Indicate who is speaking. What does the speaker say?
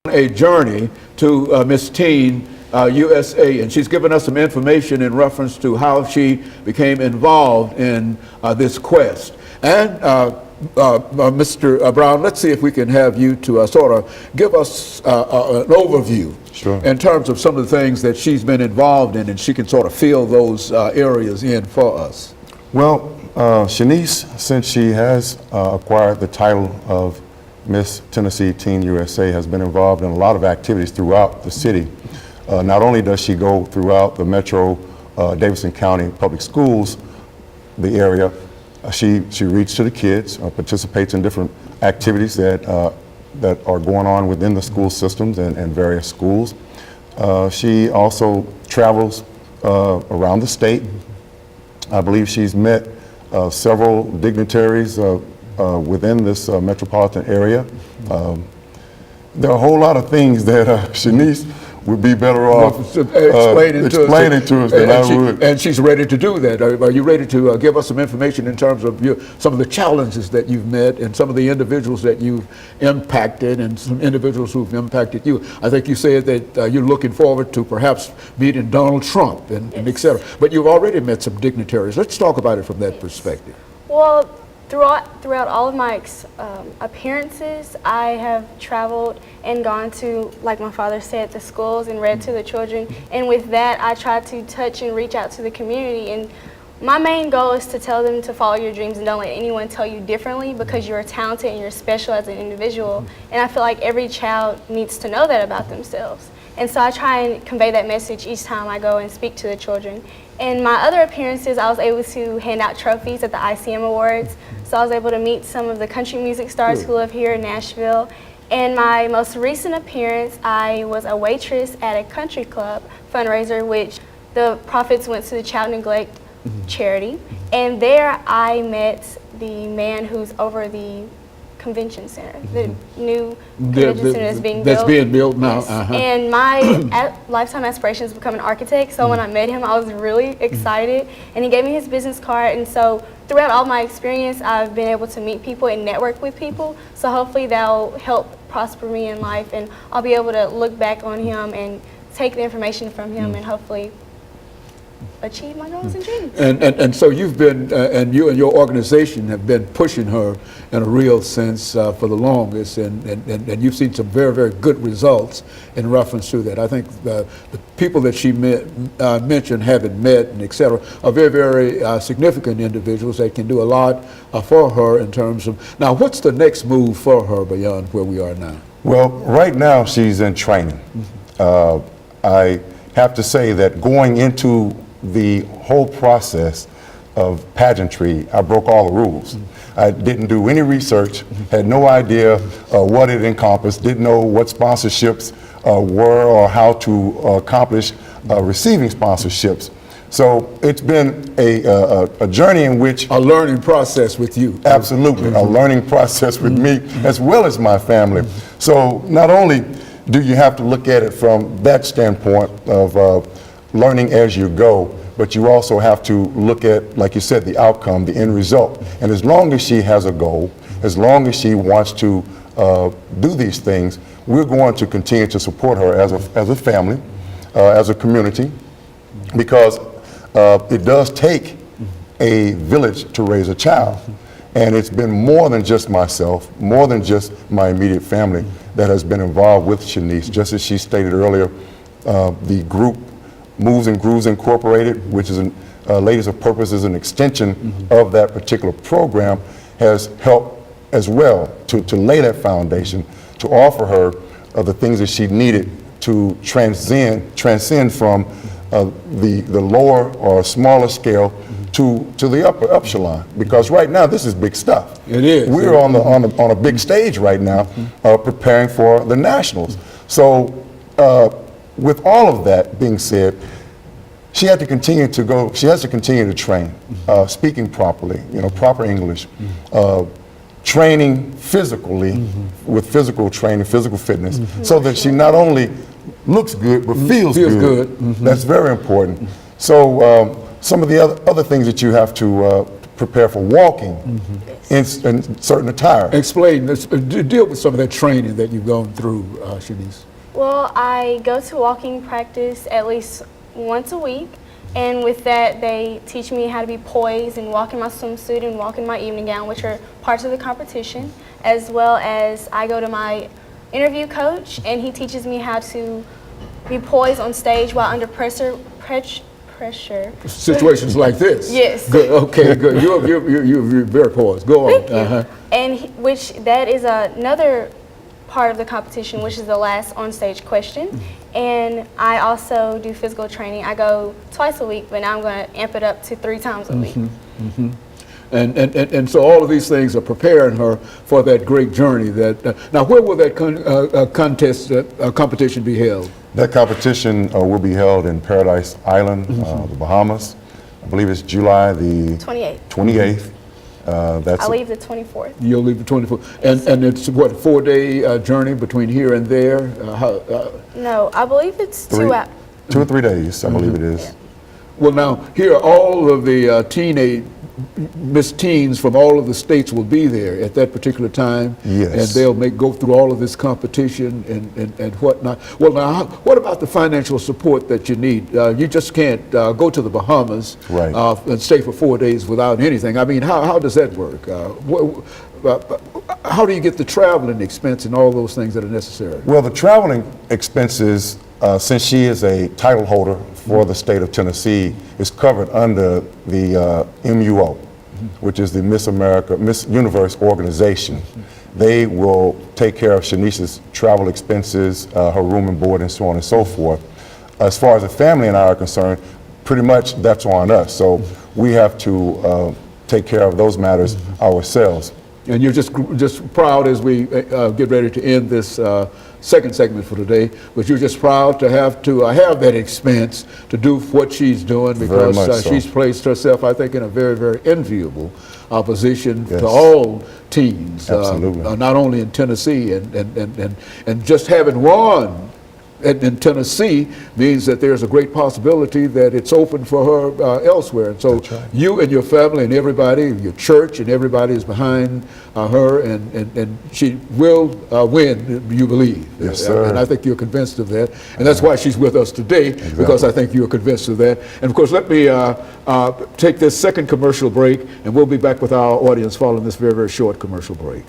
Speaker 1: a journey to Miss Teen USA, and she's given us some information in reference to how she became involved in this quest. And Mr. Brown, let's see if we can have you to sort of give us an overview.
Speaker 2: Sure.
Speaker 1: In terms of some of the things that she's been involved in, and she can sort of fill those areas in for us.
Speaker 2: Well, Shanice, since she has acquired the title of Miss Tennessee Teen USA, has been involved in a lot of activities throughout the city. Not only does she go throughout the Metro Davidson County Public Schools, the area, she reaches to the kids, participates in different activities that are going on within the school systems and various schools. She also travels around the state. I believe she's met several dignitaries within this metropolitan area. There are a whole lot of things that Shanice would be better off explaining to us than I would.
Speaker 1: And she's ready to do that. Are you ready to give us some information in terms of some of the challenges that you've met and some of the individuals that you've impacted and some individuals who've impacted you? I think you said that you're looking forward to perhaps meeting Donald Trump and et cetera. But you've already met some dignitaries. Let's talk about it from that perspective.
Speaker 3: Well, throughout all of my appearances, I have traveled and gone to, like my father said, the schools and read to the children. And with that, I try to touch and reach out to the community. And my main goal is to tell them to follow your dreams and don't let anyone tell you differently, because you're talented and you're special as an individual. And I feel like every child needs to know that about themselves. And so I try and convey that message each time I go and speak to the children. In my other appearances, I was able to hand out trophies at the ICM Awards. So I was able to meet some of the country music stars who live here in Nashville. And my most recent appearance, I was a waitress at a country club fundraiser, which the profits went to the Child Neglect charity. And there I met the man who's over the convention center, the new convention center that's being built.
Speaker 1: That's being built now.
Speaker 3: Yes. And my lifetime aspiration is to become an architect. So when I met him, I was really excited, and he gave me his business card. And so throughout all my experience, I've been able to meet people and network with people. So hopefully that'll help prosper me in life, and I'll be able to look back on him and take the information from him and hopefully achieve my goals and dreams.
Speaker 1: And so you've been, and you and your organization have been pushing her in a real sense for the longest, and you've seen some very, very good results in reference to that. I think the people that she mentioned, having met and et cetera, are very, very significant individuals that can do a lot for her in terms of, now what's the next move for her beyond where we are now?
Speaker 2: Well, right now she's in training. I have to say that going into the whole process of pageantry, I broke all the rules. I didn't do any research, had no idea what it encompassed, didn't know what sponsorships were or how to accomplish receiving sponsorships. So it's been a journey in which...
Speaker 1: A learning process with you.
Speaker 2: Absolutely, a learning process with me as well as my family. So not only do you have to look at it from that standpoint of learning as you go, but you also have to look at, like you said, the outcome, the end result. And as long as she has a goal, as long as she wants to do these things, we're going to continue to support her as a family, as a community, because it does take a village to raise a child. And it's been more than just myself, more than just my immediate family that has been involved with Shanice. Just as she stated earlier, the group Moves and Grooves Incorporated, which is Ladies of Purpose, is an extension of that particular program, has helped as well to lay that foundation, to offer her the things that she needed to transcend from the lower or smaller scale to the upper echelon. Because right now this is big stuff.
Speaker 1: It is.
Speaker 2: We're on a big stage right now, preparing for the nationals. So with all of that being said, she has to continue to train, speaking properly, proper English, training physically with physical training, physical fitness, so that she not only looks good but feels good. That's very important. So some of the other things that you have to prepare for walking in certain attire.
Speaker 1: Explain this, deal with some of that training that you've gone through, Shanice.
Speaker 3: Well, I go to walking practice at least once a week, and with that they teach me how to be poised and walk in my swimsuit and walk in my evening gown, which are parts of the competition, as well as I go to my interview coach and he teaches me how to be poised on stage while under pressure.
Speaker 1: Situations like this.
Speaker 3: Yes.
Speaker 1: Good. Okay. Good. You're very poised. Go on.
Speaker 3: Thank you. And which that is another part of the competition, which is the last on-stage question. And I also do physical training. I go twice a week, but now I'm going to amp it up to 3 times a week.
Speaker 1: And so all of these things are preparing her for that great journey. That now, where will that competition be held?
Speaker 2: That competition will be held in Paradise Island, the Bahamas. I believe it's July the 28th.
Speaker 3: I leave the 24th.
Speaker 1: You'll leave the 24th. And it's what, 4-day journey between here and there?
Speaker 3: No, I believe it's 2 hours.
Speaker 2: 2 or 3 days, I believe it is.
Speaker 3: Yeah.
Speaker 1: Well, now, here all of the Miss Teens from all of the states will be there at that particular time.
Speaker 2: Yes.
Speaker 1: And they'll go through all of this competition and whatnot. Well, now, what about the financial support that you need? You just can't go to the Bahamas and stay for 4 days without anything. I mean, how does that work? How do you get the traveling expense and all those things that are necessary?
Speaker 2: Well, the traveling expenses, since she is a title holder for the state of Tennessee, is covered under the MUO, which is the Miss Universe organization. They will take care of Shanice's travel expenses, her room and board, and so on and so forth. As far as the family and I are concerned, pretty much that's on us. So we have to take care of those matters ourselves.
Speaker 1: And you're just proud as we get ready to end this second segment for today, but you're just proud to have that expense to do what she's doing, because she's placed herself, I think, in a very, very enviable position to all teens, not only in Tennessee, and just having won in Tennessee means that there's a great possibility that it's open for her elsewhere. And so you and your family and everybody, your church and everybody is behind her, and she will win, you believe.
Speaker 2: Yes, sir.
Speaker 1: And I think you're convinced of that. And that's why she's with us today, because I think you're convinced of that. And of course, let me take this second commercial break, and we'll be back with our audience following this very, very short commercial break.